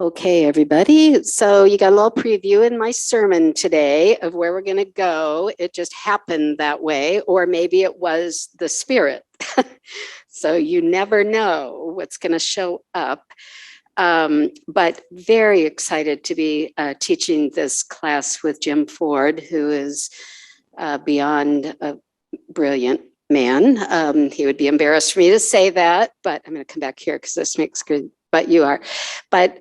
Okay, everybody. So you got a little preview in my sermon today of where we're going to go. It just happened that way, or maybe it was the Spirit. So you never know what's going to show up. But very excited to be teaching this class with Jim Ford, who is beyond a brilliant man. He would be embarrassed for me to say that, but I'm going to come back here because this makes good. But you are. But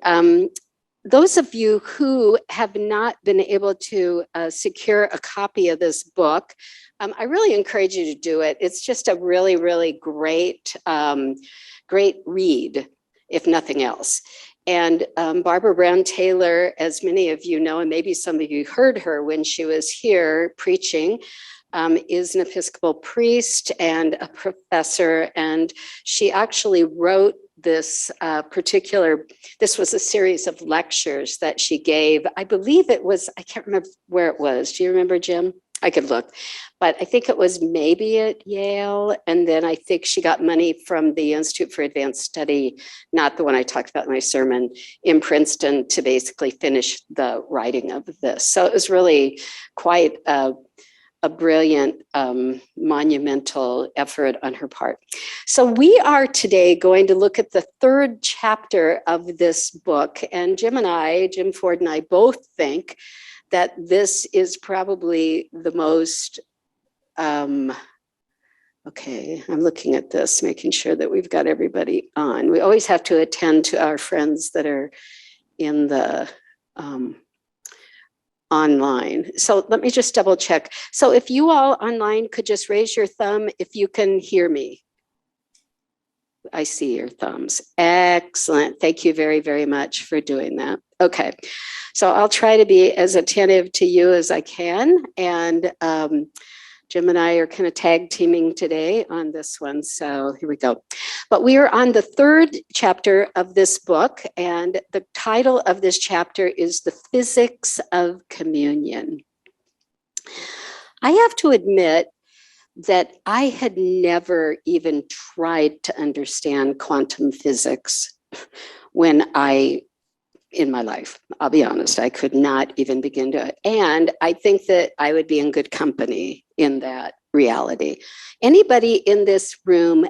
those of you who have not been able to secure a copy of this book, I really encourage you to do it. It's just a really, really great, great read, if nothing else. And Barbara Brown Taylor, as many of you know, and maybe some of you heard her when she was here preaching, is an Episcopal priest and a professor, and she actually wrote this this was a series of lectures that she gave. I believe it was, I can't remember where it was. Do you remember, Jim? I could look, but I think it was maybe at Yale. And then I think she got money from the Institute for Advanced Study, not the one I talked about in my sermon, in Princeton to basically finish the writing of this. So it was really quite a brilliant, monumental effort on her part. So we are today going to look at the third chapter of this book. And Jim Ford and I both think that this is probably the most, okay, I'm looking at this, making sure that we've got everybody on. We always have to attend to our friends that are in the, online. So let me just double check. So if you all online could just raise your thumb if you can hear me. I see your thumbs. Excellent. Thank you very, very much for doing that. Okay. So I'll try to be as attentive to you as I can. And Jim and I are kind of tag teaming today on this one. So here we go. But we are on the third chapter of this book, and the title of this chapter is The Physics of Communion. I have to admit that I had never even tried to understand quantum physics in my life. I'll be honest, I could not even begin to, and I think that I would be in good company in that reality. Anybody in this room,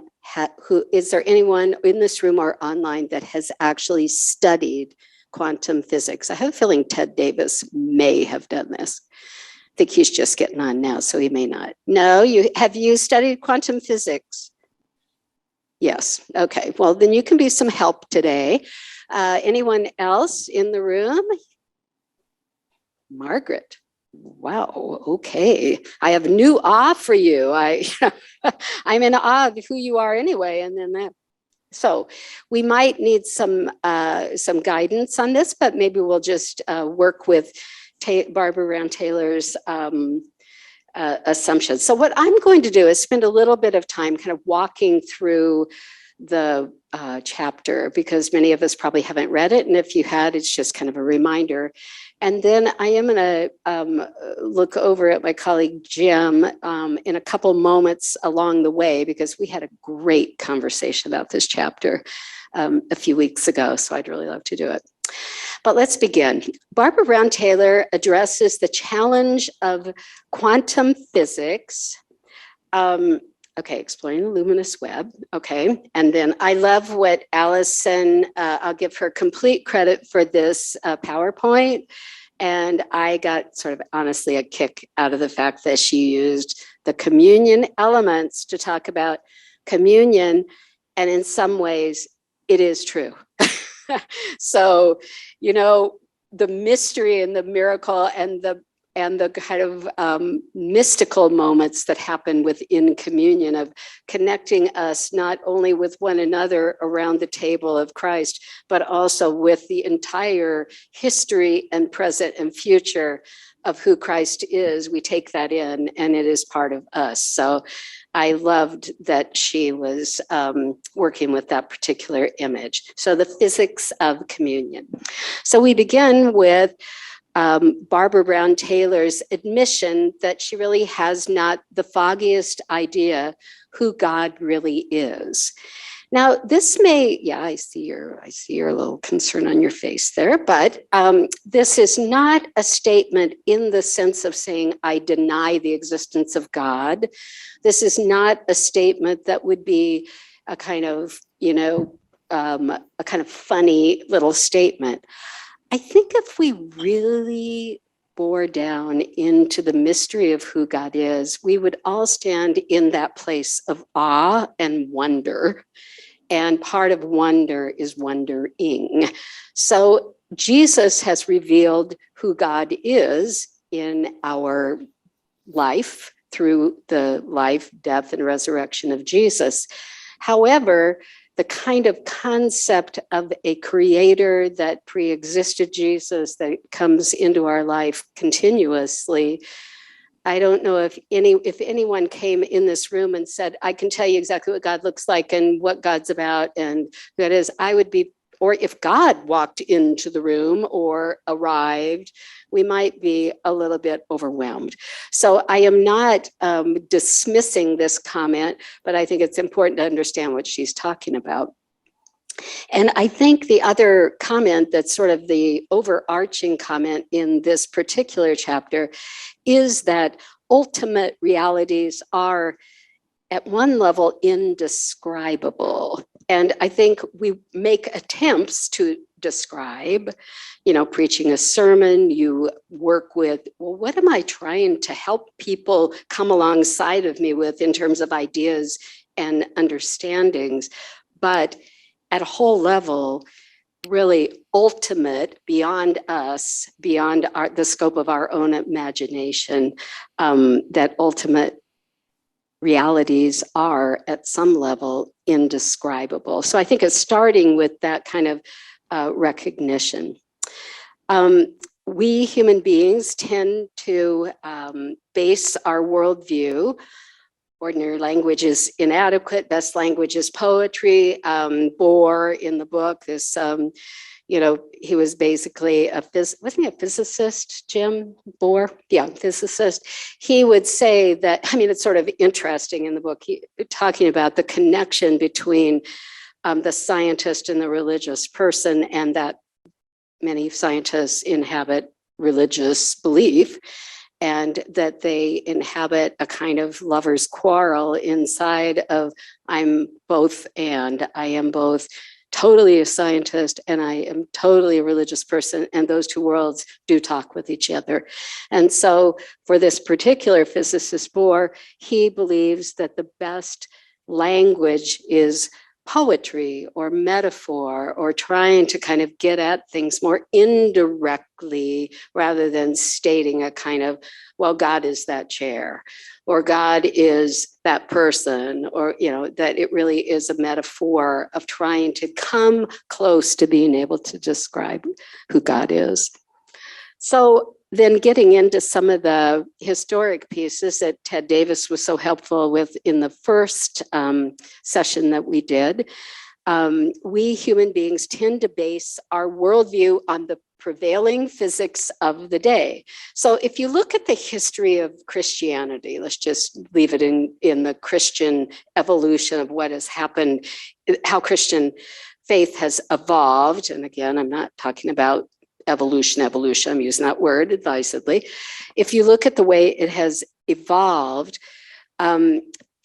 is there anyone in this room or online that has actually studied quantum physics? I have a feeling Ted Davis may have done this. I think he's just getting on now, so he may not. No, have you studied quantum physics? Yes, okay, well then you can be some help today. Anyone else in the room? Margaret. Wow, okay. I have new awe for you. I'm in awe of who you are anyway. And then that. So we might need some guidance on this, but maybe we'll just work with Barbara Brown Taylor's assumptions. So what I'm going to do is spend a little bit of time kind of walking through the chapter, because many of us probably haven't read it, and if you had, it's just kind of a reminder. And then I am going to look over at my colleague Jim in a couple moments along the way, because we had a great conversation about this chapter a few weeks ago, so I'd really love to do it. But let's begin. Barbara Brown Taylor addresses the challenge of quantum physics. Okay, exploring the luminous web. Okay, and then I love what Allison, I'll give her complete credit for this PowerPoint. And I got sort of honestly a kick out of the fact that she used the communion elements to talk about communion. And in some ways, it is true. So, you know, the mystery and the miracle and the kind of mystical moments that happen within communion of connecting us not only with one another around the table of Christ, but also with the entire history and present and future of who Christ is. We take that in, and it is part of us. So I loved that she was working with that particular image. So the physics of communion. So we begin with Barbara Brown Taylor's admission that she really has not the foggiest idea who God really is. Now, this may, yeah, I see your little concern on your face there, but this is not a statement in the sense of saying, I deny the existence of God. This is not a statement that would be a kind of, a kind of funny little statement. I think if we really bore down into the mystery of who God is, we would all stand in that place of awe and wonder. And part of wonder is wondering. So Jesus has revealed who God is in our life through the life, death, and resurrection of Jesus. However, the kind of concept of a creator that pre-existed Jesus, that comes into our life continuously, I don't know if anyone came in this room and said, I can tell you exactly what God looks like and what God's about and who it is, I would be, or if God walked into the room or arrived, we might be a little bit overwhelmed. So I am not dismissing this comment, but I think it's important to understand what she's talking about. And I think the other comment that's sort of the overarching comment in this particular chapter is that ultimate realities are at one level indescribable. And I think we make attempts to describe, preaching a sermon, you work with, well, what am I trying to help people come alongside of me with in terms of ideas and understandings? But at a whole level, really ultimate, beyond us, beyond the scope of our own imagination, that ultimate realities are at some level indescribable. So I think it's starting with that kind of recognition. We human beings tend to base our worldview. Ordinary language is inadequate. Best language is poetry. Bohr in the book, this, he was basically wasn't he a physicist, Jim Bohr? Yeah, physicist. He would say that, it's sort of interesting in the book, talking about the connection between the scientist and the religious person, and that many scientists inhabit religious belief, and that they inhabit a kind of lover's quarrel inside of, I'm both, and I am both totally a scientist and I am totally a religious person, and those two worlds do talk with each other. And so for this particular physicist Bohr, he believes that the best language is poetry or metaphor, or trying to kind of get at things more indirectly rather than stating a kind of, well, God is that chair, or God is that person, or, that it really is a metaphor of trying to come close to being able to describe who God is. So then getting into some of the historic pieces that Ted Davis was so helpful with in the first session that we did, we human beings tend to base our worldview on the prevailing physics of the day. So if you look at the history of Christianity, let's just leave it in the Christian evolution of what has happened, how Christian faith has evolved. And again, I'm not talking about evolution, I'm using that word advisedly. If you look at the way it has evolved,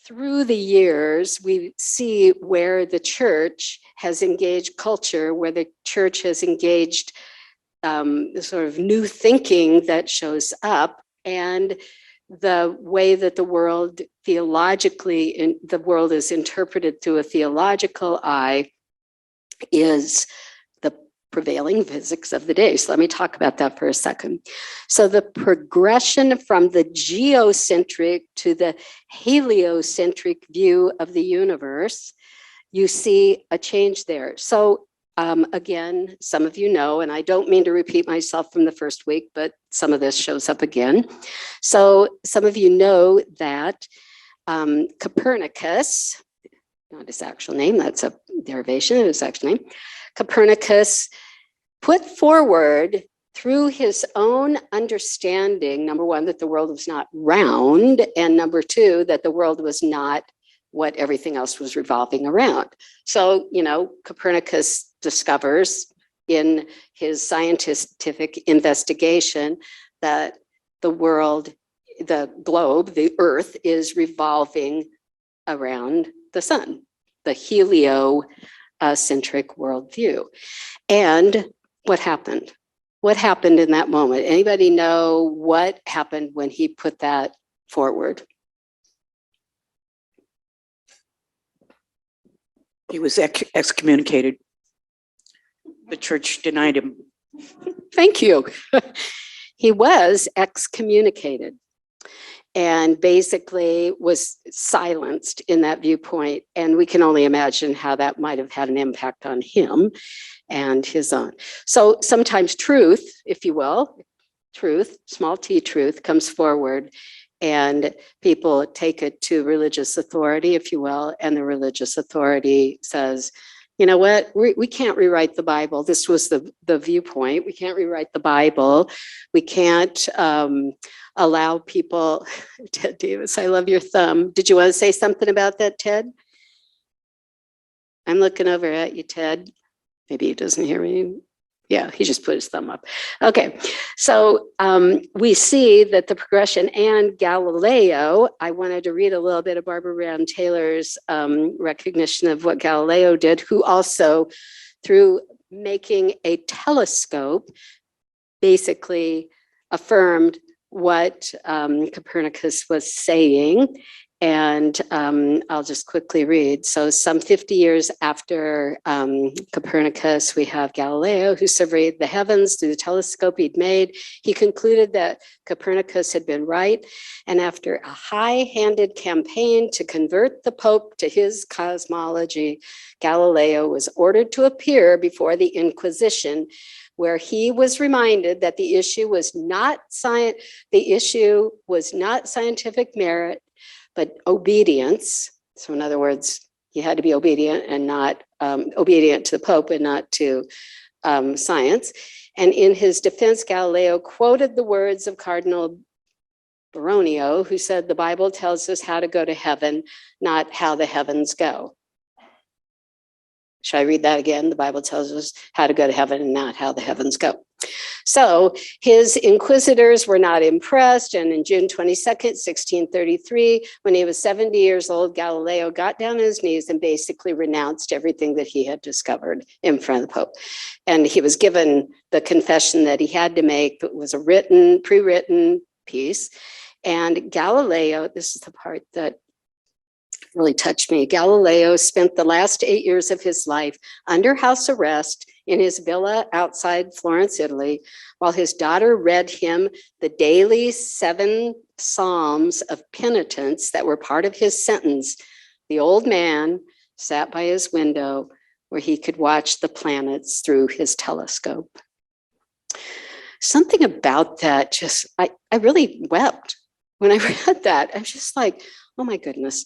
through the years, we see where the church has engaged culture, where the church has engaged sort of new thinking that shows up, and the way that the world theologically, the world is interpreted through a theological eye is the prevailing physics of the day. So let me talk about that for a second. So the progression from the geocentric to the heliocentric view of the universe, you see a change there. So again, some of you know, and I don't mean to repeat myself from the first week, but some of this shows up again. So some of you know that Copernicus, not his actual name, that's a derivation of his actual name, Copernicus put forward through his own understanding, number one, that the world was not round, and number two, that the world was not what everything else was revolving around. So, Copernicus discovers in his scientific investigation that the world, the globe, the earth is revolving around the sun, the heliocentric worldview. And what happened? What happened in that moment? Anybody know what happened when he put that forward? He was excommunicated. The church denied him. Thank you. He was excommunicated and basically was silenced in that viewpoint. And we can only imagine how that might have had an impact on him and his own. So sometimes truth, if you will, truth, small t truth, comes forward and people take it to religious authority, if you will, and the religious authority says, you know what, we can't rewrite the Bible. This was the viewpoint. We can't rewrite the Bible. We can't allow people, Ted Davis, I love your thumb. Did you want to say something about that, Ted? I'm looking over at you, Ted. Maybe he doesn't hear me. Yeah, he just put his thumb up. Okay, so we see that the progression, and Galileo, I wanted to read a little bit of Barbara Brown Taylor's recognition of what Galileo did, who also, through making a telescope, basically affirmed what Copernicus was saying. And I'll just quickly read. So some 50 years after Copernicus, we have Galileo, who surveyed the heavens through the telescope he'd made. He concluded that Copernicus had been right. And after a high-handed campaign to convert the Pope to his cosmology, Galileo was ordered to appear before the Inquisition, where he was reminded that the issue was not scientific merit, but obedience. So in other words, he had to be obedient and not obedient to the Pope and not to science. And in his defense, Galileo quoted the words of Cardinal Baronio, who said, the Bible tells us how to go to heaven, not how the heavens go. Should I read that again? The Bible tells us how to go to heaven and not how the heavens go. So his inquisitors were not impressed, and in June 22nd, 1633, when he was 70 years old, Galileo got down on his knees and basically renounced everything that he had discovered in front of the Pope. And he was given the confession that he had to make. It was a pre-written piece. And Galileo, this is the part that really touched me. Galileo spent the last 8 years of his life under house arrest in his villa outside Florence, Italy, while his daughter read him the daily 7 psalms of penitence that were part of his sentence. The old man sat by his window where he could watch the planets through his telescope. Something about that just, I really wept when I read that. I was just like, oh my goodness.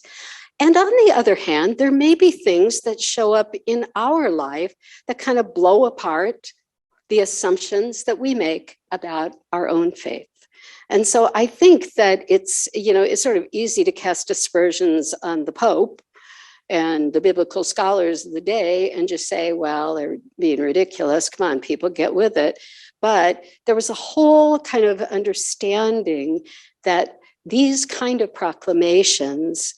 And on the other hand, there may be things that show up in our life that kind of blow apart the assumptions that we make about our own faith. And so I think that it's sort of easy to cast aspersions on the Pope and the biblical scholars of the day and just say, well, they're being ridiculous. Come on, people, get with it. But there was a whole kind of understanding that these kind of proclamations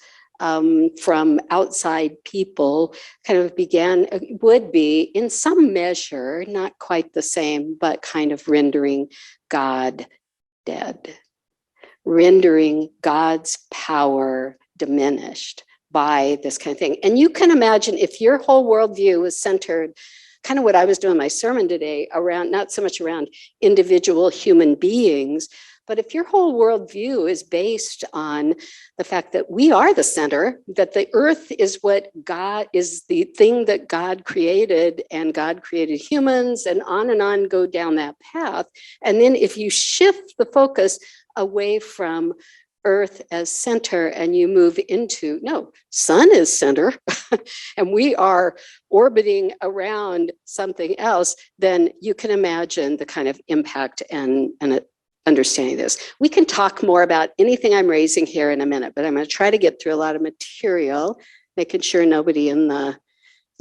from outside people kind of would be in some measure, not quite the same, but kind of rendering God dead, rendering God's power diminished by this kind of thing. And you can imagine if your whole worldview was centered, kind of what I was doing in my sermon today, around, not so much around individual human beings, but if your whole worldview is based on the fact that we are the center, that the earth is what God is, the thing that God created, and God created humans, and on go down that path. And then if you shift the focus away from earth as center and you move into, no, sun is center, and we are orbiting around something else, then you can imagine the kind of impact and understanding this. We can talk more about anything I'm raising here in a minute, but I'm going to try to get through a lot of material, making sure nobody in the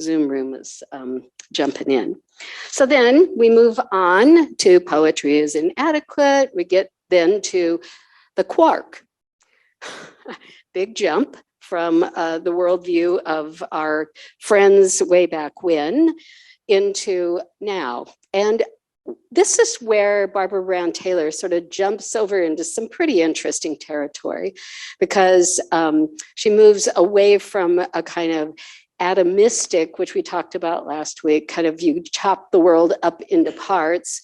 Zoom room is jumping in. So then we move on to poetry is inadequate. We get then to the quark. Big jump from the worldview of our friends way back when into now. And this is where Barbara Brown Taylor sort of jumps over into some pretty interesting territory, because she moves away from a kind of atomistic, which we talked about last week, kind of you chop the world up into parts,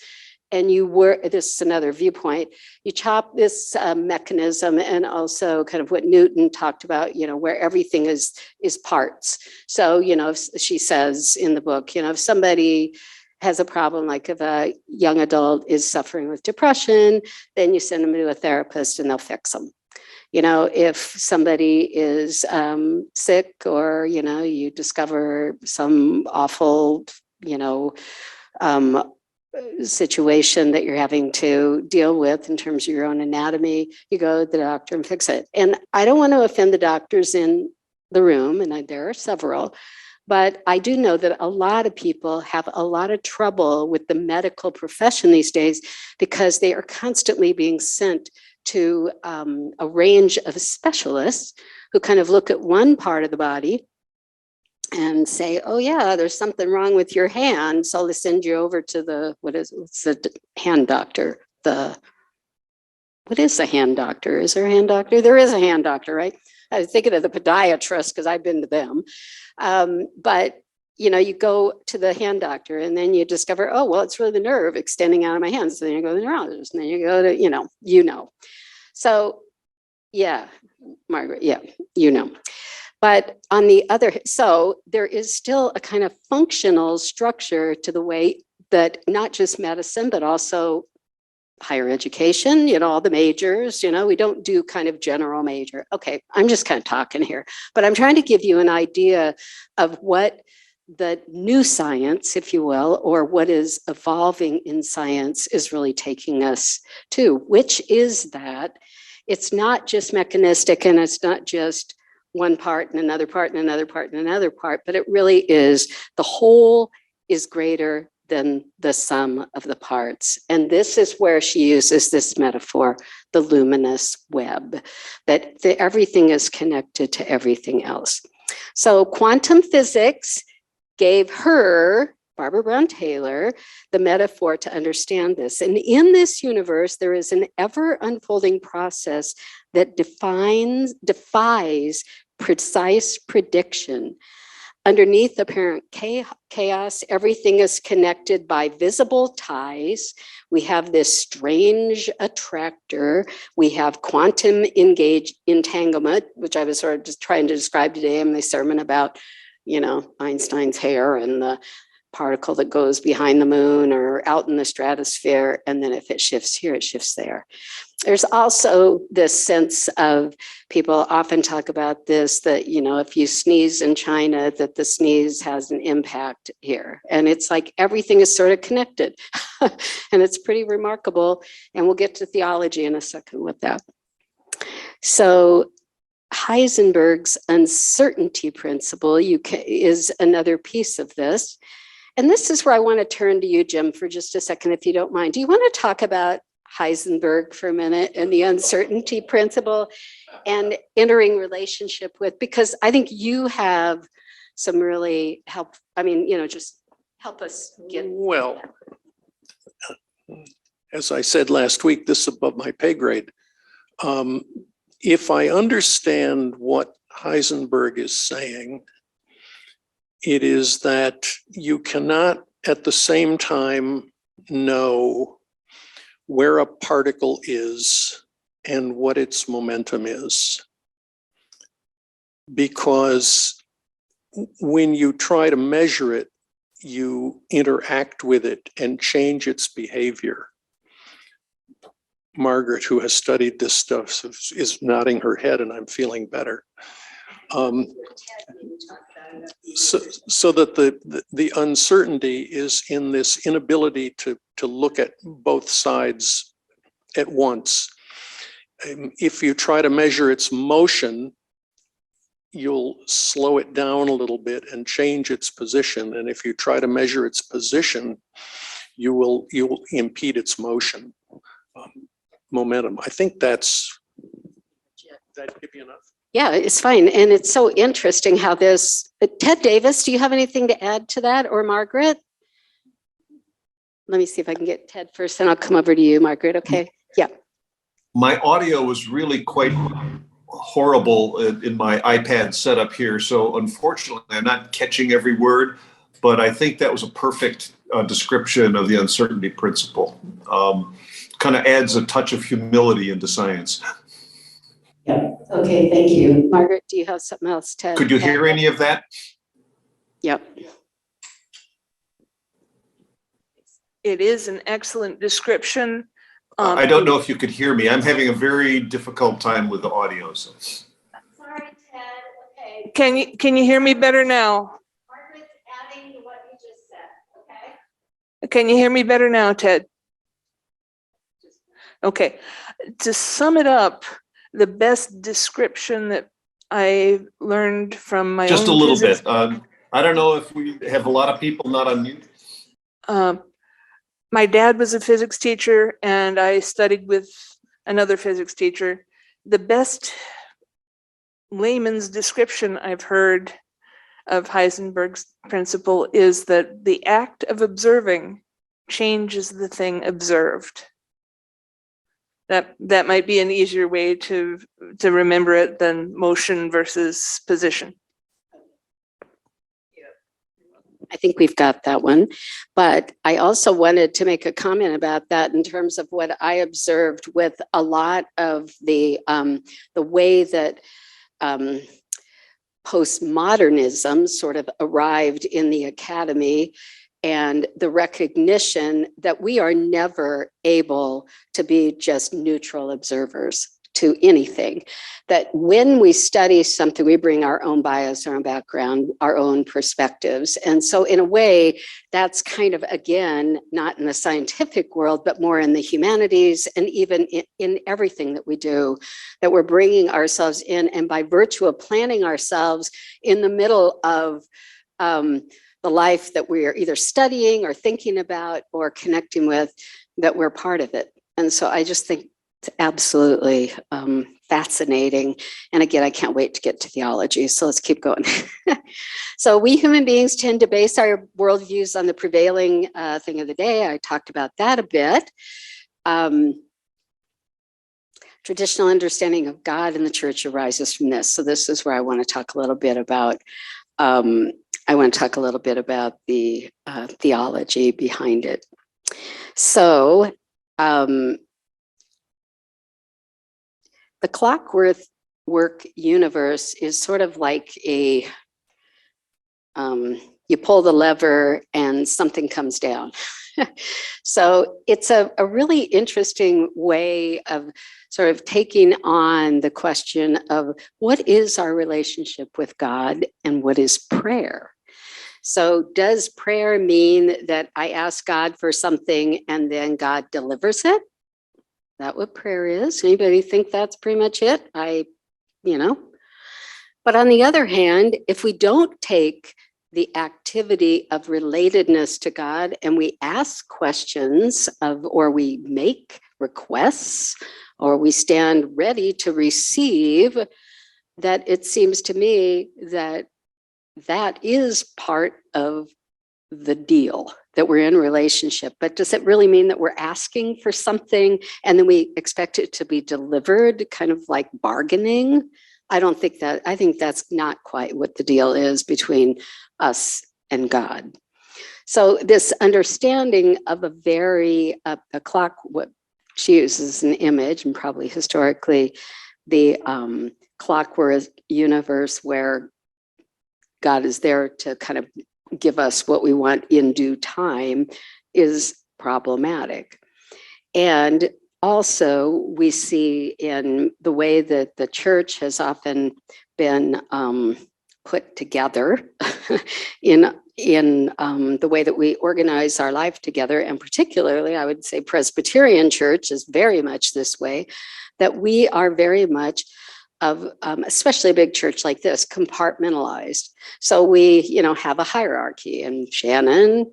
and you work, this is another viewpoint, you chop this mechanism, and also kind of what Newton talked about, you know, where everything is parts. So, you know, she says in the book, you know, if somebody has a problem, like if a young adult is suffering with depression, then you send them to a therapist and they'll fix them. You know, if somebody is sick, or, you know, you discover some awful, you know, situation that you're having to deal with in terms of your own anatomy, you go to the doctor and fix it. And I don't want to offend the doctors in the room, and there are several, but I do know that a lot of people have a lot of trouble with the medical profession these days, because they are constantly being sent to a range of specialists who kind of look at one part of the body and say, oh yeah, there's something wrong with your hand, so they send you over to the, what's the hand doctor? What is a hand doctor? Is there a hand doctor? There is a hand doctor, right? I was thinking of the podiatrist because I've been to them. But you know, you go to the hand doctor and then you discover, oh, well, it's really the nerve extending out of my hands. So then you go to the neurologist, and then you go to, you know. So yeah, Margaret, yeah, you know. But on the other, so there is still a kind of functional structure to the way that not just medicine, but also higher education, you know, all the majors, you know, we don't do kind of general major. Okay, I'm just kind of talking here, but I'm trying to give you an idea of what the new science, if you will, or what is evolving in science is really taking us to, which is that it's not just mechanistic, and it's not just one part and another part and another part and another part, but it really is the whole is greater than the sum of the parts. And this is where she uses this metaphor, the luminous web, that everything is connected to everything else. So quantum physics gave her, Barbara Brown Taylor, the metaphor to understand this. And in this universe, there is an ever unfolding process that defies precise prediction. Underneath apparent chaos, everything is connected by visible ties. We have this strange attractor. We have quantum entanglement, which I was sort of just trying to describe today in my sermon about, you know, Einstein's hair and the particle that goes behind the moon or out in the stratosphere. And then if it shifts here, it shifts there. There's also this sense of, people often talk about this, that, you know, if you sneeze in China, that the sneeze has an impact here. And it's like everything is sort of connected. And it's pretty remarkable. And we'll get to theology in a second with that. So Heisenberg's uncertainty principle is another piece of this. And this is where I want to turn to you, Jim, for just a second, if you don't mind. Do you want to talk about Heisenberg for a minute and the uncertainty principle and entering relationship with, because I think you have some really help. I mean, you know, just help us get. Well, as I said last week, this is above my pay grade. If I understand what Heisenberg is saying, it is that you cannot at the same time know where a particle is and what its momentum is. Because when you try to measure it, you interact with it and change its behavior. Margaret, who has studied this stuff, is nodding her head, and I'm feeling better. So that the uncertainty is in this inability to look at both sides at once. If you try to measure its motion, you'll slow it down a little bit and change its position. And if you try to measure its position, you will impede its motion, momentum. I think that's, that give you enough? Yeah, it's fine. And it's so interesting how this, Ted Davis, do you have anything to add to that, or Margaret? Let me see if I can get Ted first, and I'll come over to you, Margaret. Okay. Yeah. My audio was really quite horrible in my iPad setup here. So unfortunately, I'm not catching every word, but I think that was a perfect description of the uncertainty principle. Kind of adds a touch of humility into science. Yeah. Okay. Thank you. Margaret, do you have something else to add? Could you hear any of that? Yep. It is an excellent description. I don't know if you could hear me. I'm having a very difficult time with the audio. So. Sorry, Ted. Okay. Can you hear me better now? Margaret's adding to what you just said. Okay. Can you hear me better now, Ted? Okay. To sum it up, the best description that I learned from my just own a little physics, bit. I don't know if we have a lot of people not on mute. my dad was a physics teacher, and I studied with another physics teacher. The best layman's description I've heard of Heisenberg's principle is that the act of observing changes the thing observed. That might be an easier way to remember it than motion versus position. I think we've got that one, but I also wanted to make a comment about that in terms of what I observed with a lot of the way that postmodernism sort of arrived in the academy, and the recognition that we are never able to be just neutral observers to anything. That when we study something, we bring our own bias, our own background, our own perspectives. And so in a way, that's kind of, again, not in the scientific world, but more in the humanities, and even in everything that we do, that we're bringing ourselves in. And by virtue of planting ourselves in the middle of the life that we are either studying or thinking about or connecting with, that we're part of it. And so I just think it's absolutely fascinating. And again, I can't wait to get to theology. So let's keep going. So we human beings tend to base our worldviews on the prevailing thing of the day. I talked about that a bit. Traditional understanding of God and the church arises from this. So this is where I want to talk a little bit about the theology behind it. So the clockwork universe is sort of like a, you pull the lever and something comes down. So it's a really interesting way of sort of taking on the question of what is our relationship with God and what is prayer? So does prayer mean that I ask God for something and then God delivers it? That what prayer is? Anybody think that's pretty much it? But on the other hand, if we don't take the activity of relatedness to God and we ask questions or we make requests, or we stand ready to receive, that it seems to me that that is part of the deal, that we're in relationship. But does it really mean that we're asking for something and then we expect it to be delivered, kind of like bargaining? I don't think that. I think that's not quite what the deal is between us and God. So this understanding of a clock, what she uses an image, and probably historically the clockwork universe where God is there to kind of give us what we want in due time, is problematic. And also we see in the way that the church has often been put together in in the way that we organize our life together, and particularly, I would say Presbyterian Church is very much this way, that we are very much of, especially a big church like this, compartmentalized. So we, have a hierarchy, and Shannon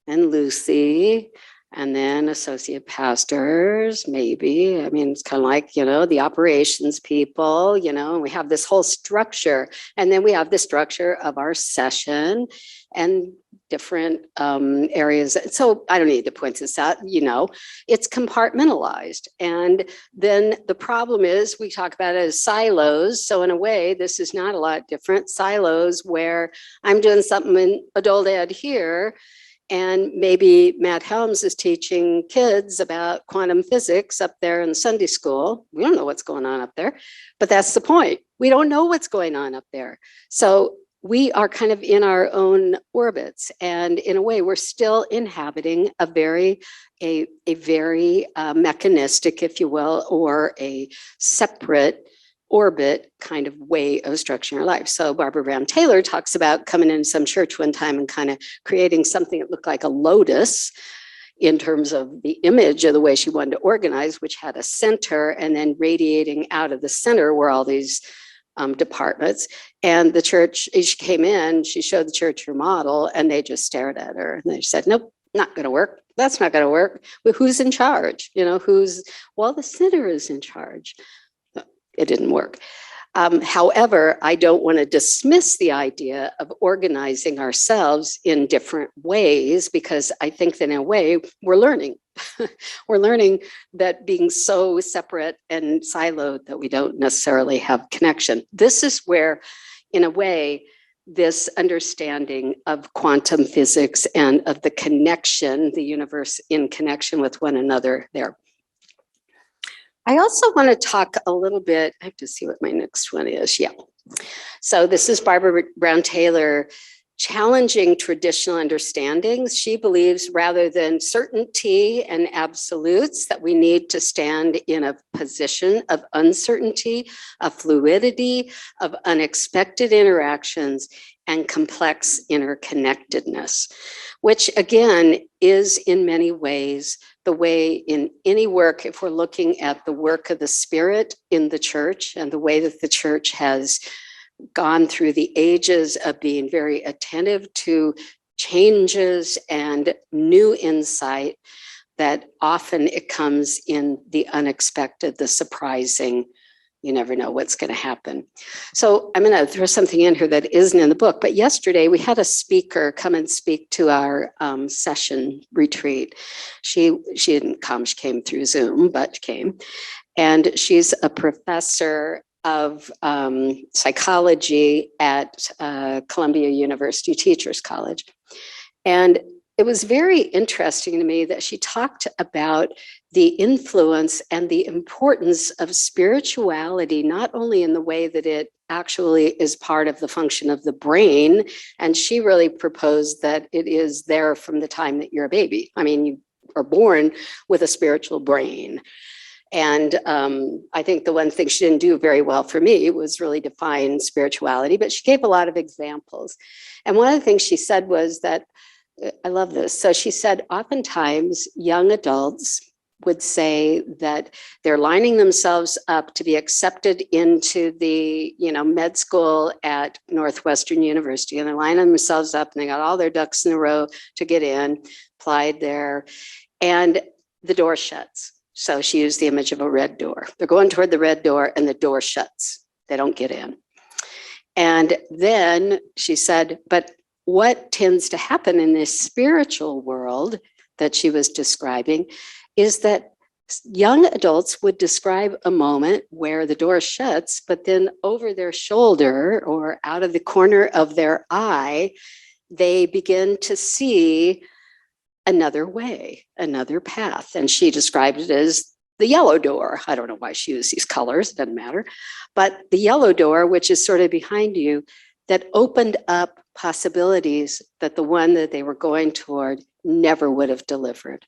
and Lucy, and then associate pastors, maybe. I mean, it's kind of like, the operations people, and we have this whole structure. And then we have the structure of our session and different areas. So I don't need to point this out, it's compartmentalized. And then the problem is we talk about it as silos. So in a way, this is not a lot different. Silos where I'm doing something in adult ed here, and maybe Matt Helms is teaching kids about quantum physics up there in Sunday school. We don't know what's going on up there, but that's the point. We don't know what's going on up there. So we are kind of in our own orbits. And in a way, we're still inhabiting a very mechanistic, if you will, or a separate orbit kind of way of structuring our life. So Barbara Brown Taylor talks about coming into some church one time and kind of creating something that looked like a lotus in terms of the image of the way she wanted to organize, which had a center, and then radiating out of the center were all these departments. And the church, she came in, she showed the church her model, and they just stared at her. And they said, nope, not going to work. That's not going to work. Well, who's in charge? Well, the center is in charge. It didn't work. However, I don't want to dismiss the idea of organizing ourselves in different ways, because I think that in a way we're learning. We're learning that being so separate and siloed that we don't necessarily have connection. This is where, in a way, this understanding of quantum physics and of the connection, the universe in connection with one another there. I also want to talk a little bit, I have to see what my next one is. Yeah. So this is Barbara Brown Taylor challenging traditional understandings. She believes rather than certainty and absolutes that we need to stand in a position of uncertainty, of fluidity, of unexpected interactions, and complex interconnectedness, which again is in many ways the way in any work, if we're looking at the work of the Spirit in the church and the way that the church has gone through the ages of being very attentive to changes and new insight, that often it comes in the unexpected, the surprising. You never know what's going to happen. So I'm going to throw something in here that isn't in the book, but yesterday we had a speaker come and speak to our session retreat. She didn't come, she came through Zoom, but came. And she's a professor of psychology at Columbia University Teachers College. And it was very interesting to me that she talked about the influence and the importance of spirituality, not only in the way that it actually is part of the function of the brain, and she really proposed that it is there from the time that you're a baby. I mean, you are born with a spiritual brain. And I think the one thing she didn't do very well for me was really define spirituality, but she gave a lot of examples. And one of the things she said was that, I love this. So she said, oftentimes young adults would say that they're lining themselves up to be accepted into the, med school at Northwestern University, and they're lining themselves up and they got all their ducks in a row to get in, applied there, and the door shuts. So she used the image of a red door. They're going toward the red door and the door shuts. They don't get in. And then she said, but what tends to happen in this spiritual world that she was describing is that young adults would describe a moment where the door shuts, but then over their shoulder or out of the corner of their eye, they begin to see another way, another path. And she described it as the yellow door. I don't know why she used these colors, it doesn't matter. But the yellow door, which is sort of behind you, that opened up possibilities that the one that they were going toward never would have delivered.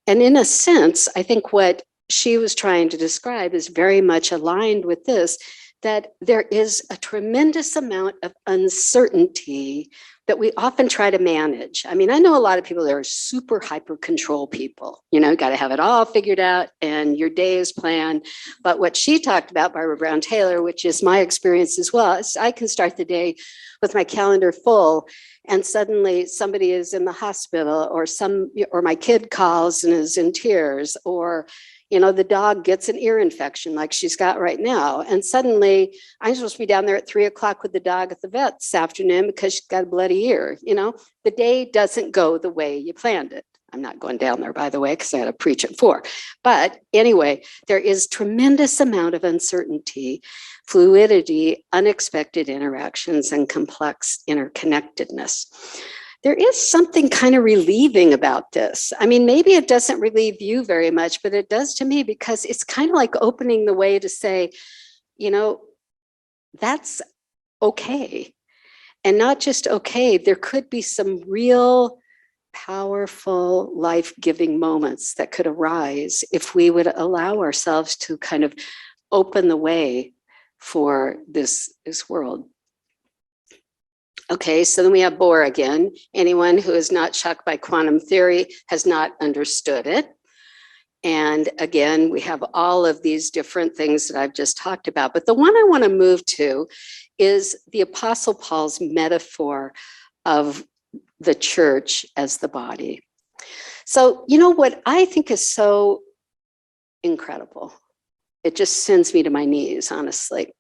And in a sense, I think what she was trying to describe is very much aligned with this, that there is a tremendous amount of uncertainty that we often try to manage. I mean, I know a lot of people that are super hyper control people, you know, got to have it all figured out and your day is planned. But what she talked about, Barbara Brown Taylor, which is my experience as well, is I can start the day with my calendar full and suddenly somebody is in the hospital or my kid calls and is in tears, or you know, the dog gets an ear infection like she's got right now. And suddenly I'm supposed to be down there at 3 o'clock with the dog at the vet this afternoon because she's got a bloody ear. You know, the day doesn't go the way you planned it. I'm not going down there, by the way, because I had to preach at 4. But anyway, there is tremendous amount of uncertainty, fluidity, unexpected interactions, and complex interconnectedness. There is something kind of relieving about this. I mean, maybe it doesn't relieve you very much, but it does to me, because it's kind of like opening the way to say, you know, that's okay. And not just okay, there could be some real powerful, life-giving moments that could arise if we would allow ourselves to kind of open the way for this world. Okay, so then we have Bohr again. Anyone who is not shocked by quantum theory has not understood it. And again, we have all of these different things that I've just talked about. But the one I want to move to is the Apostle Paul's metaphor of the church as the body. So, you know what I think is so incredible? It just sends me to my knees, honestly,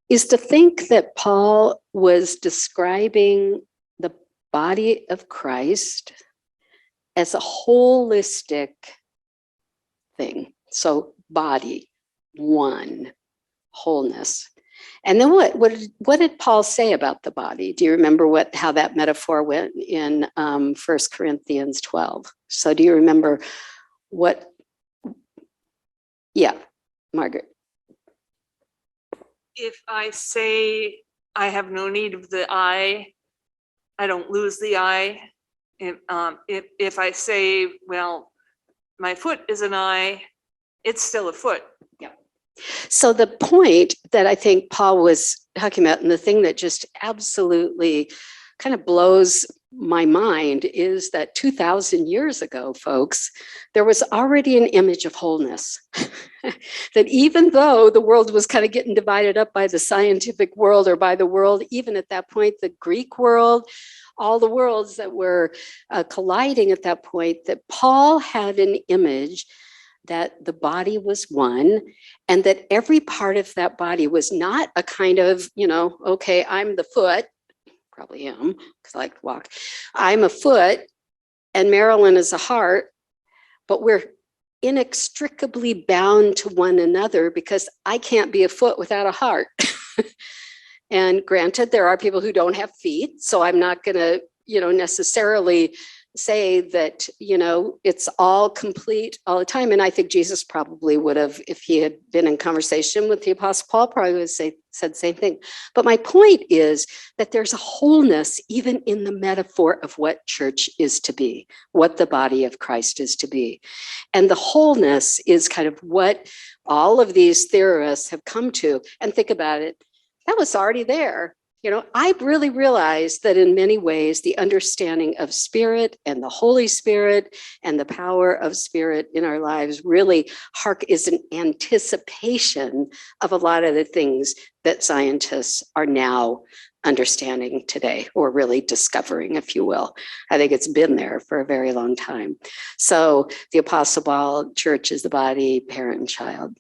is to think that Paul was describing the body of Christ as a holistic thing. So body, one, wholeness. And then what did Paul say about the body? Do you remember how that metaphor went in 1 Corinthians 12? So do you remember what? Yeah, Margaret. If I say I have no need of the eye, I don't lose the eye. If I say, well, my foot is an eye, it's still a foot. Yeah. So the point that I think Paul was talking about, and the thing that just absolutely kind of blows my mind, is that 2,000 years ago, folks, there was already an image of wholeness. That even though the world was kind of getting divided up by the scientific world, or by the world, even at that point, the Greek world, all the worlds that were colliding at that point, that Paul had an image that the body was one, and that every part of that body was not a kind of, you know, okay, I'm the foot, probably am, because I like to walk. I'm a foot, and Marilyn is a heart, but we're inextricably bound to one another, because I can't be a foot without a heart. And granted, there are people who don't have feet, so I'm not going to, you know, necessarily say that, you know, it's all complete all the time. And I think Jesus probably would have, if he had been in conversation with the Apostle Paul, probably would have said the same thing. But my point is that there's a wholeness even in the metaphor of what church is to be, what the body of Christ is to be. And the wholeness is kind of what all of these theorists have come to. And think about it, that was already there. You know, I really realized that in many ways, the understanding of spirit and the Holy Spirit and the power of spirit in our lives really is an anticipation of a lot of the things that scientists are now understanding today, or really discovering, if you will. I think it's been there for a very long time. So the Apostle Paul church is the body, parent and child.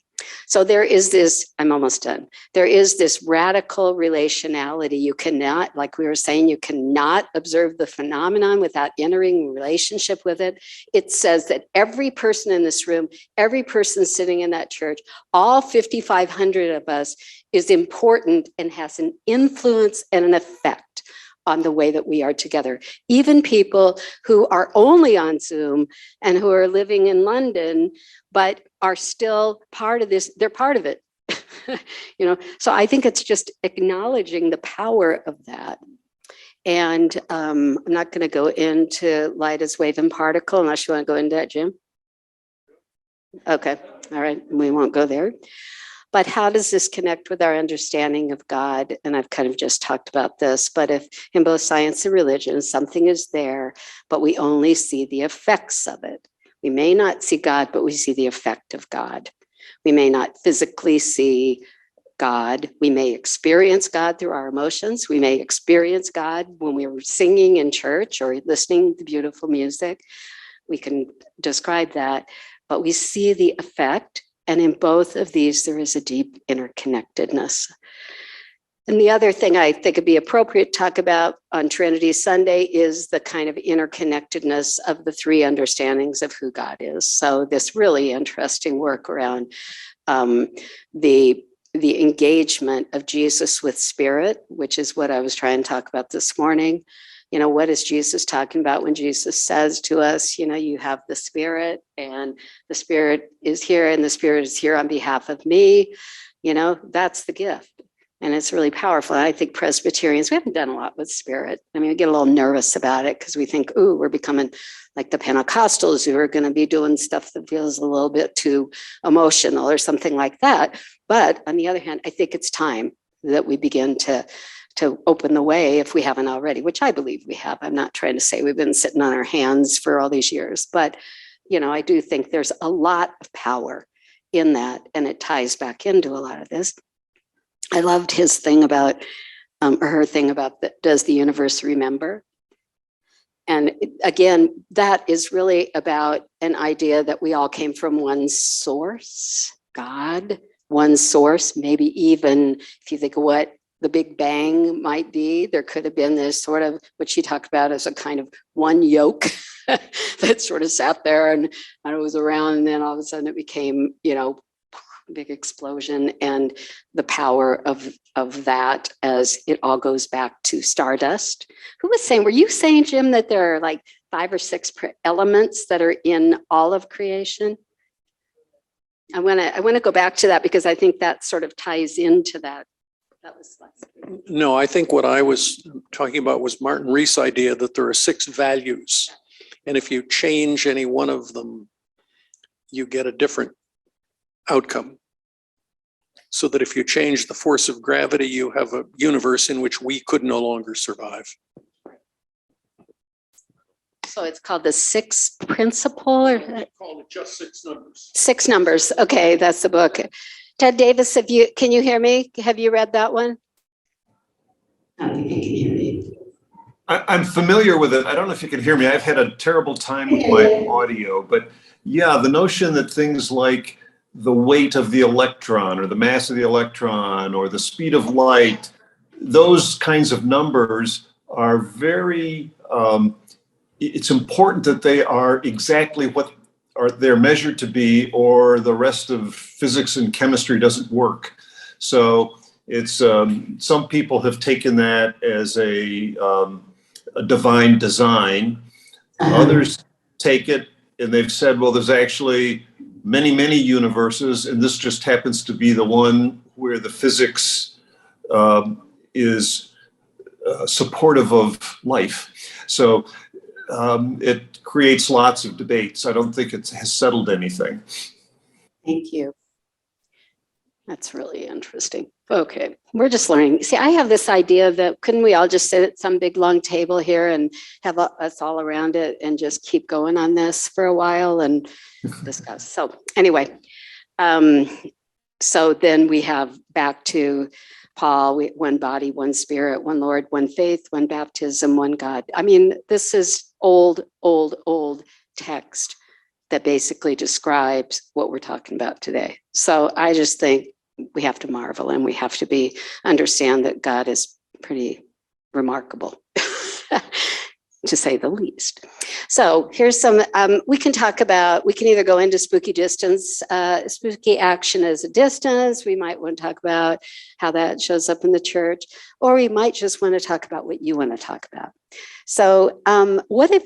So there is this, I'm almost done. There is this radical relationality. You cannot, like we were saying, you cannot observe the phenomenon without entering a relationship with it. It says that every person in this room, every person sitting in that church, all 5,500 of us, is important and has an influence and an effect on the way that we are together. Even people who are only on Zoom and who are living in London, but are still part of this, they're part of it. You know, so I think it's just acknowledging the power of that. And I'm not going to go into light as wave and particle unless you want to go into that, Jim. Okay, all right, we won't go there. But how does this connect with our understanding of God? And I've kind of just talked about this, but if in both science and religion, something is there, but we only see the effects of it. We may not see God, but we see the effect of God. We may not physically see God. We may experience God through our emotions. We may experience God when we were singing in church or listening to beautiful music. We can describe that, but we see the effect. And in both of these, there is a deep interconnectedness. And the other thing I think would be appropriate to talk about on Trinity Sunday is the kind of interconnectedness of the three understandings of who God is. So this really interesting work around the engagement of Jesus with spirit, which is what I was trying to talk about this morning. You know, what is Jesus talking about when Jesus says to us, you know, you have the spirit and the spirit is here and the spirit is here on behalf of me. You know, that's the gift. And it's really powerful. And I think Presbyterians, we haven't done a lot with spirit. I mean, we get a little nervous about it because we think, ooh, we're becoming like the Pentecostals who are going to be doing stuff that feels a little bit too emotional or something like that. But on the other hand, I think it's time that we begin to open the way if we haven't already, which I believe we have. I'm not trying to say we've been sitting on our hands for all these years, but you know, I do think there's a lot of power in that, and it ties back into a lot of this. I loved his thing about, or her thing about, does the universe remember? And again, that is really about an idea that we all came from one source, God, one source, maybe even if you think of what the Big Bang might be, there could have been this sort of, what she talked about as a kind of one yolk that sort of sat there and it was around, and then all of a sudden it became, you know, big explosion, and the power of that as it all goes back to stardust. Who was saying, were you saying, Jim, that there are like 5 or 6 elements that are in all of creation? I want to go back to that because I think that sort of ties into that. That was last week. No, I think what I was talking about was Martin Rees' idea that there are 6 values. And if you change any one of them, you get a different outcome. So that if you change the force of gravity, you have a universe in which we could no longer survive. So it's called the 6 principle, or Call it just 6 numbers. 6 numbers. Okay, that's the book. Ted Davis, can you hear me? Have you read that one? I don't think you can hear me. I'm familiar with it. I don't know if you can hear me. I've had a terrible time with my audio, but yeah, the notion that things like the weight of the electron or the mass of the electron or the speed of light, those kinds of numbers are very, it's important that they are exactly what they're measured to be, or the rest of physics and chemistry doesn't work. So it's, some people have taken that as a divine design. Others take it and they've said, well, there's actually many, many universes, and this just happens to be the one where the physics is supportive of life. So it creates lots of debates. I don't think it has settled anything. Thank you. That's really interesting. Okay, we're just learning. See, I have this idea that couldn't we all just sit at some big long table here and have us all around it and just keep going on this for a while and discuss. So anyway, so then we have back to Paul, one body, one spirit, one Lord, one faith, one baptism, one God. I mean, this is old text that basically describes what we're talking about today. So I just think we have to marvel and we have to understand that God is pretty remarkable, to say the least. So here's some, we can either go into spooky distance, spooky action as a distance. We might want to talk about how that shows up in the church, or we might just want to talk about what you want to talk about. So what if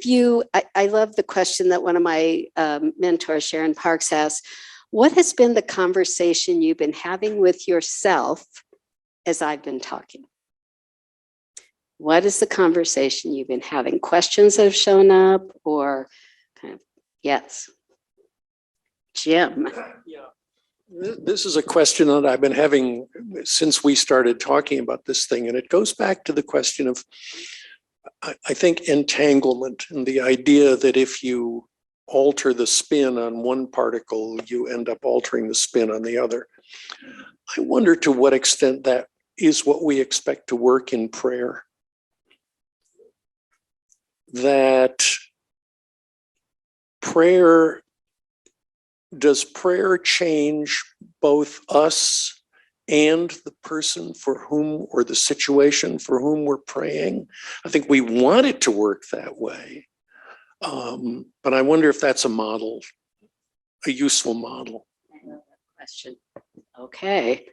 I love the question that one of my mentors, Sharon Parks, asked, what has been the conversation you've been having with yourself as I've been talking? What is the conversation you've been having? Questions that have shown up, or kind of, yes. Jim. Yeah. This is a question that I've been having since we started talking about this thing, and it goes back to the question of, I think, entanglement, and the idea that if you alter the spin on one particle, you end up altering the spin on the other. I wonder to what extent that is what we expect to work in prayer. That prayer, does prayer change both us and the person for whom, or the situation for whom we're praying? I think we want it to work that way. But I wonder if that's a model, a useful model. Question. Okay.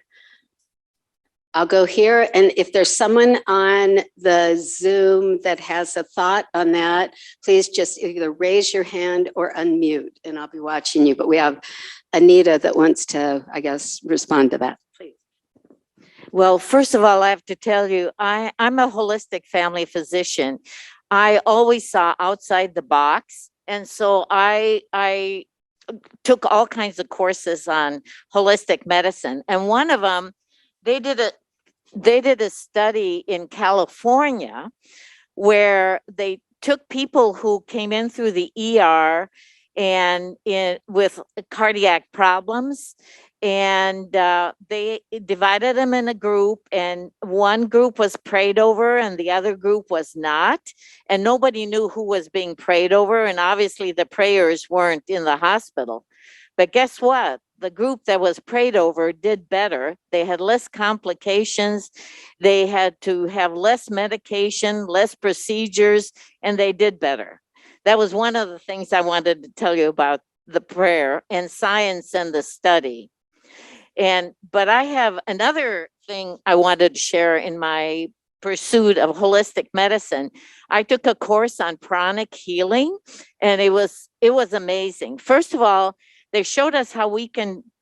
I'll go here, and if there's someone on the Zoom that has a thought on that, please just either raise your hand or unmute, and I'll be watching you. But we have Anita that wants to, I guess, respond to that. Please. Well, first of all, I have to tell you, I'm a holistic family physician. I always saw outside the box. And so I took all kinds of courses on holistic medicine. And one of them, they did a study in California where they took people who came in through the ER and with cardiac problems, and they divided them in a group, and one group was prayed over and the other group was not, and nobody knew who was being prayed over, and obviously the prayers weren't in the hospital. But guess what? The group that was prayed over did better. They had less complications. They had to have less medication, less procedures, and they did better. That was one of the things I wanted to tell you about the prayer and science and the study. But I have another thing I wanted to share in my pursuit of holistic medicine. I took a course on pranic healing, and it was amazing. First of all, they showed us how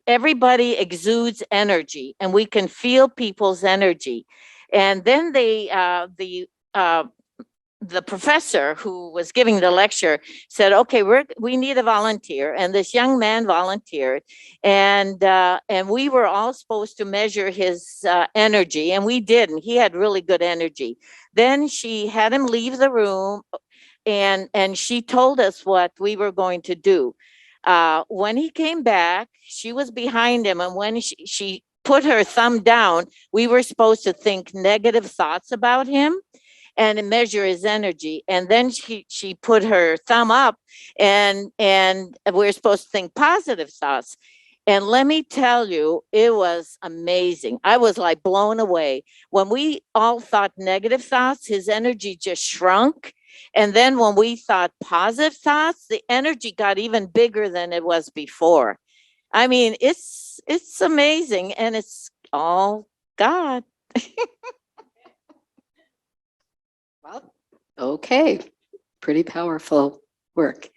everybody exudes energy, and we can feel people's energy. And then the professor who was giving the lecture said, okay, we need a volunteer. And this young man volunteered, and we were all supposed to measure his energy, and we did, and he had really good energy. Then she had him leave the room, and she told us what we were going to do. When he came back, she was behind him, and when she put her thumb down, we were supposed to think negative thoughts about him and measure his energy. And then she put her thumb up, and we're supposed to think positive thoughts. And let me tell you, it was amazing. I was like blown away. When we all thought negative thoughts, his energy just shrunk. And then when we thought positive thoughts, the energy got even bigger than it was before. I mean, it's amazing, and it's all God. Well, okay, pretty powerful work.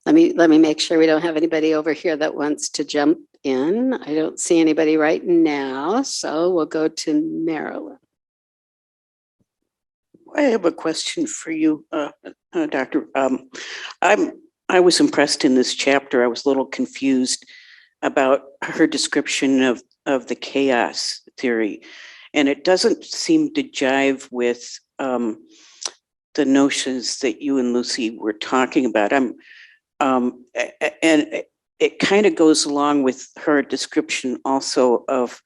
Let me make sure we don't have anybody over here that wants to jump in. I don't see anybody right now, so we'll go to Marilyn. I have a question for you, Doctor. I was impressed in this chapter. I was a little confused about her description of the chaos theory, and it doesn't seem to jive with the notions that you and Lucy were talking about. And it kind of goes along with her description also of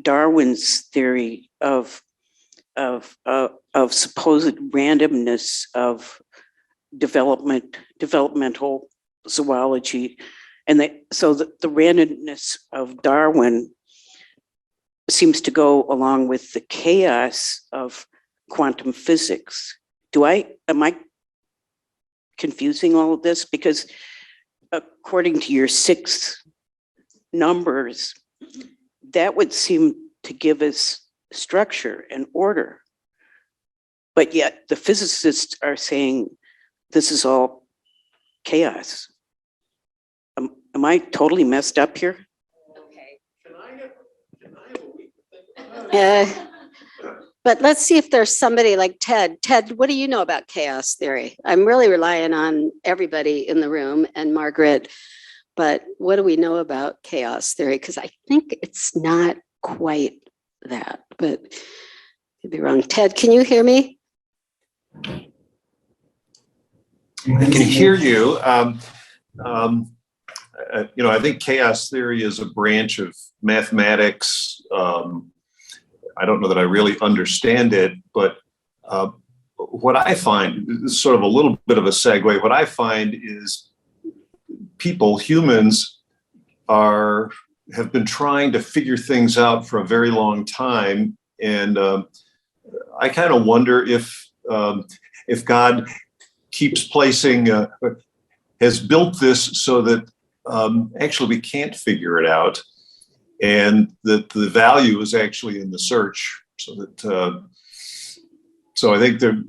Darwin's theory of supposed randomness of developmental zoology, and so the randomness of Darwin seems to go along with the chaos of quantum physics. Am I confusing all of this? Because according to your 6 numbers, that would seem to give us structure and order. But yet the physicists are saying this is all chaos. Am I totally messed up here? But let's see if there's somebody like Ted. Ted, what do you know about chaos theory? I'm really relying on everybody in the room. And Margaret, But what do we know about chaos theory? Because I think it's not quite that, but could be wrong. Ted, can you hear me? I can hear you. I think chaos theory is a branch of mathematics. I don't know that I really understand it, but what I find is sort of a little bit of a segue. What I find is humans have been trying to figure things out for a very long time, and I kind of wonder if God keeps placing, has built this so that actually we can't figure it out, and that the value is actually in the search. So I think that,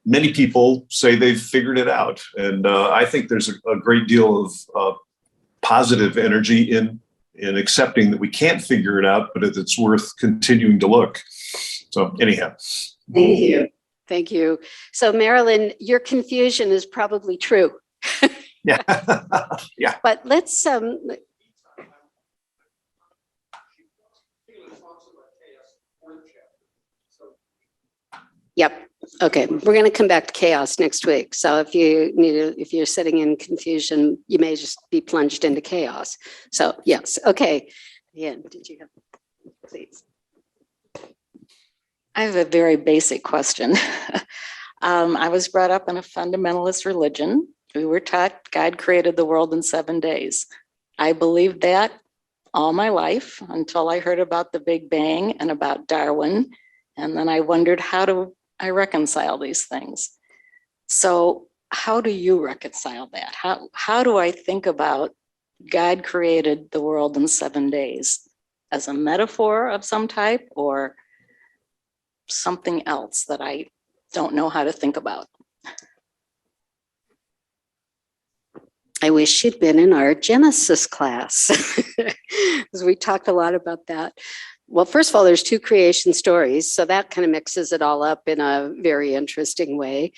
many people say they've figured it out, and I think there's a great deal of positive energy in accepting that we can't figure it out, but it's worth continuing to look. So anyhow. Thank you. Thank you. So Marilyn, your confusion is probably true. Yeah. Yeah. But let's Yep. Okay. We're going to come back to chaos next week. So if you're sitting in confusion, you may just be plunged into chaos. So yes. Okay. Yeah. Did you have, please? I have a very basic question. I was brought up in a fundamentalist religion. We were taught God created the world in 7 days. I believed that all my life until I heard about the Big Bang and about Darwin. And then I wondered, how do I reconcile these things? So how do you reconcile that? How do I think about God created the world in 7 days as a metaphor of some type, or something else that I don't know how to think about? I wish you'd been in our Genesis class, because we talked a lot about that. Well, first of all, there's 2 creation stories, so that kind of mixes it all up in a very interesting way.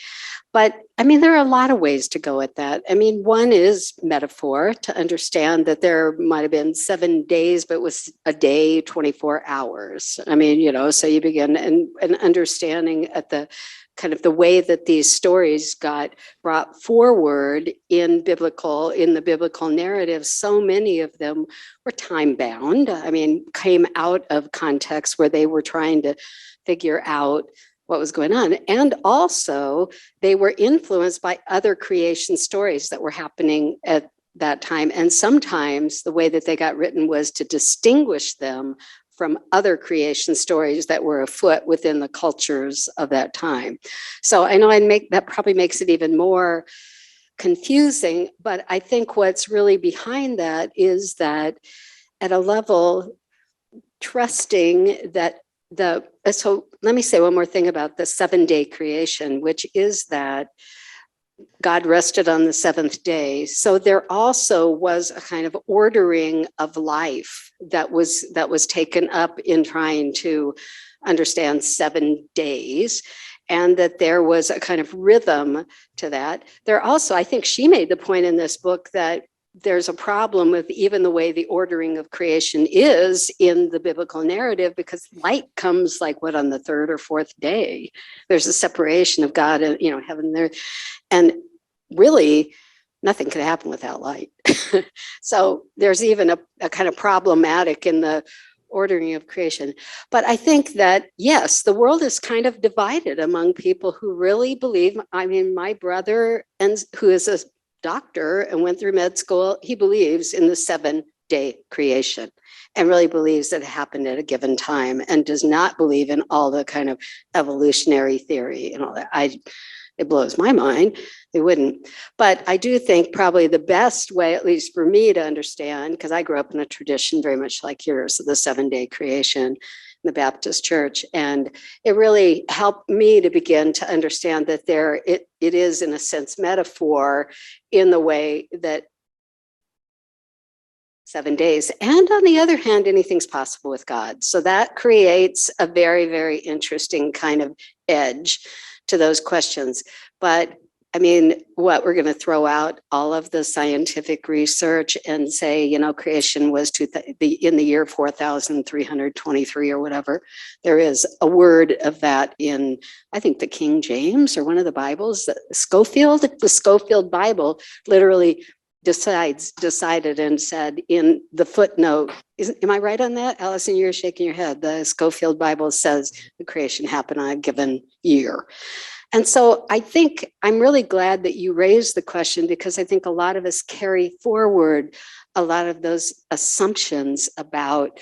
But I mean, there are a lot of ways to go at that. I mean, one is metaphor, to understand that there might have been 7 days, but it was a day, 24 hours. I mean, so you begin an understanding at the kind of the way that these stories got brought forward in the biblical narrative. So many of them were time bound. I mean, came out of context where they were trying to figure out what was going on. And also they were influenced by other creation stories that were happening at that time. And sometimes the way that they got written was to distinguish them from other creation stories that were afoot within the cultures of that time. So I know that probably makes it even more confusing, but I think what's really behind that is that at a level, trusting that so let me say one more thing about the 7-day creation, which is that God rested on the 7th day. So there also was a kind of ordering of life that was taken up in trying to understand 7 days, and that there was a kind of rhythm to that. There also, I think she made the point in this book that there's a problem with even the way the ordering of creation is in the biblical narrative, because light comes like on the 3rd or 4th day. There's a separation of God and heaven and earth, and really nothing could happen without light. So there's even a kind of problematic in the ordering of creation. But I think that, yes, the world is kind of divided among people who really believe. I mean, my brother, who is a doctor and went through med school, he believes in the 7-day creation and really believes that it happened at a given time, and does not believe in all the kind of evolutionary theory and all that. It blows my mind. They wouldn't. But I do think probably the best way, at least for me to understand, because I grew up in a tradition very much like yours, of the 7-day creation in the Baptist church. And it really helped me to begin to understand that it is, in a sense, metaphor in the way that 7 days. And on the other hand, anything's possible with God. So that creates a very, very interesting kind of edge to those questions. But I mean, what, we're going to throw out all of the scientific research and say, you know, creation was in the year 4,323 or whatever. There is a word of that in, I think, the King James or one of the Bibles, the Schofield Bible literally decided and said in the footnote, am I right on that? Allison, you're shaking your head. The Schofield Bible says the creation happened on a given year. And so I think I'm really glad that you raised the question, because I think a lot of us carry forward a lot of those assumptions about,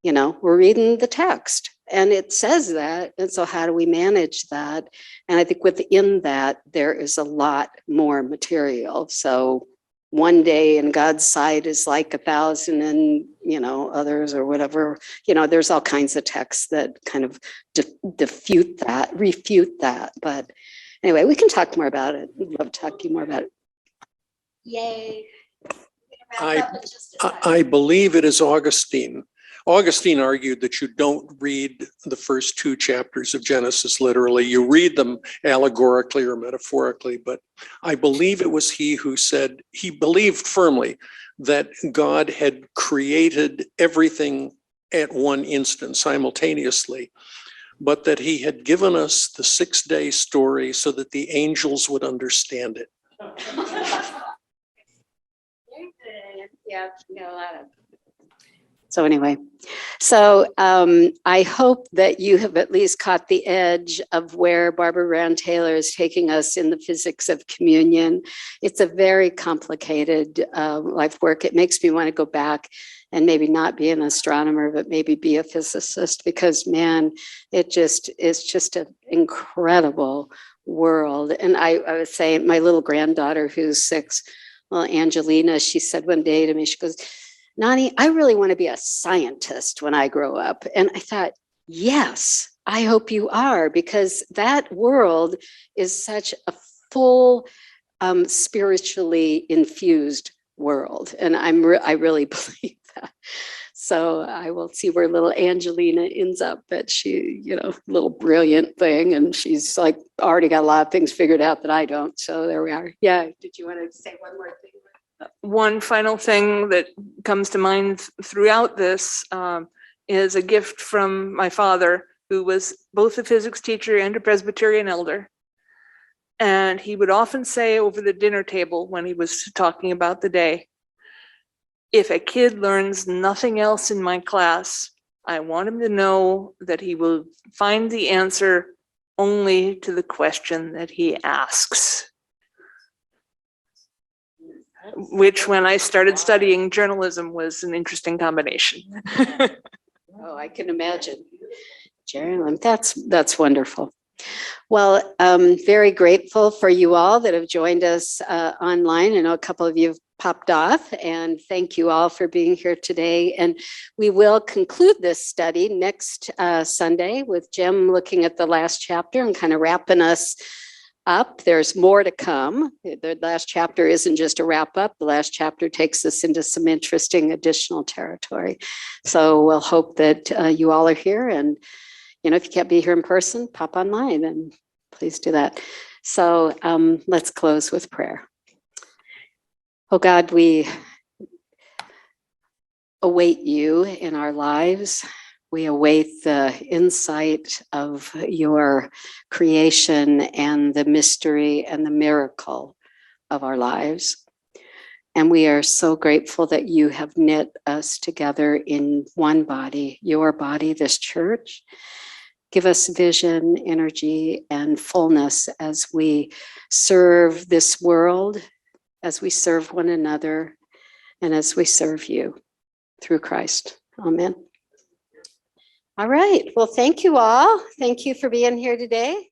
you know, we're reading the text and it says that. And so how do we manage that? And I think within that, there is a lot more material. So one day in God's sight is like 1,000 and, you know, others or whatever, you know, there's all kinds of texts that kind of refute that. But anyway, we can talk more about it. We'd love to talk to you more about it. Yay. I believe it is Augustine. Augustine argued that you don't read the first 2 chapters of Genesis literally. You read them allegorically or metaphorically, but I believe it was he who said he believed firmly that God had created everything at one instant simultaneously, but that he had given us the 6-day story so that the angels would understand it. Yeah, a lot of. So anyway, so I hope that you have at least caught the edge of where Barbara Rand Taylor is taking us in the physics of communion. It's a very complicated life work. It makes me want to go back and maybe not be an astronomer, but maybe be a physicist, because man, it's just an incredible world. And I was saying, my little granddaughter who's 6, well, Angelina, she said one day to me, she goes, Nani, I really want to be a scientist when I grow up. And I thought, yes, I hope you are, because that world is such a full, spiritually infused world. And I really believe that. So I will see where little Angelina ends up, but she, you know, little brilliant thing. And she's like already got a lot of things figured out that I don't. So there we are. Yeah. Did you want to say one more thing? One final thing that comes to mind throughout this is a gift from my father, who was both a physics teacher and a Presbyterian elder. And he would often say over the dinner table when he was talking about the day, if a kid learns nothing else in my class, I want him to know that he will find the answer only to the question that he asks. Which, when I started studying journalism, was an interesting combination. Oh, I can imagine. Jerry, that's wonderful. Well, very grateful for you all that have joined us online. I know a couple of you have popped off, and thank you all for being here today. And we will conclude this study next Sunday with Jim looking at the last chapter and kind of wrapping us up. There's more to come. The last chapter isn't just a wrap up. The last chapter takes us into some interesting additional territory. So we'll hope that you all are here. And, you know, if you can't be here in person, pop online and please do that. So let's close with prayer. Oh God, we await you in our lives. We await the insight of your creation and the mystery and the miracle of our lives. And we are so grateful that you have knit us together in one body, your body, this church. Give us vision, energy, and fullness as we serve this world, as we serve one another, and as we serve you through Christ. Amen. All right. Well, thank you all. Thank you for being here today.